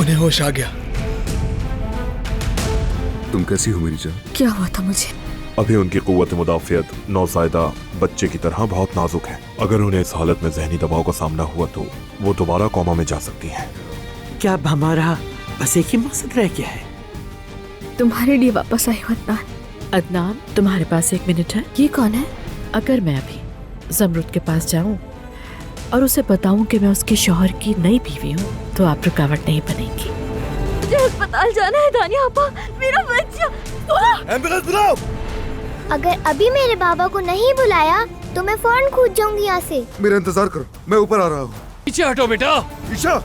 उन्हें होश आ गया। तुम कैसी हो मेरी जान? क्या हुआ था मुझे? अभी उनकी कुव्वत मुदाफ़ियत नौज़ायदा बच्चे की तरह बहुत नाजुक है। अगर उन्हें इस हालत में जहनी दबाव का सामना हुआ तो वो दोबारा कोमा में जा सकती हैं। क्या अब हमारा बस एक ही मकसद रह गया है? तुम्हारे लिए वापस आई हूँ अदनान। अदनान, तुम्हारे पास 1 मिनट है? ये कौन है? अगर मैं अभी ज़मरुद के पास जाऊं और उसे बताऊं कि मैं उसके शौहर की नई बीवी हूं तो आप रुकावट नहीं बनेंगी। मुझे अस्पताल जाना है दानिया आपा, मेरा बच्चा। एम्बुलेंस बुलाओ। अगर अभी मेरे बाबा को नहीं बुलाया तो मैं फौरन कूद जाऊंगी यहाँ से। मेरा इंतजार करो, मैं ऊपर आ रहा हूँ। पीछे हटो बेटा। ईशा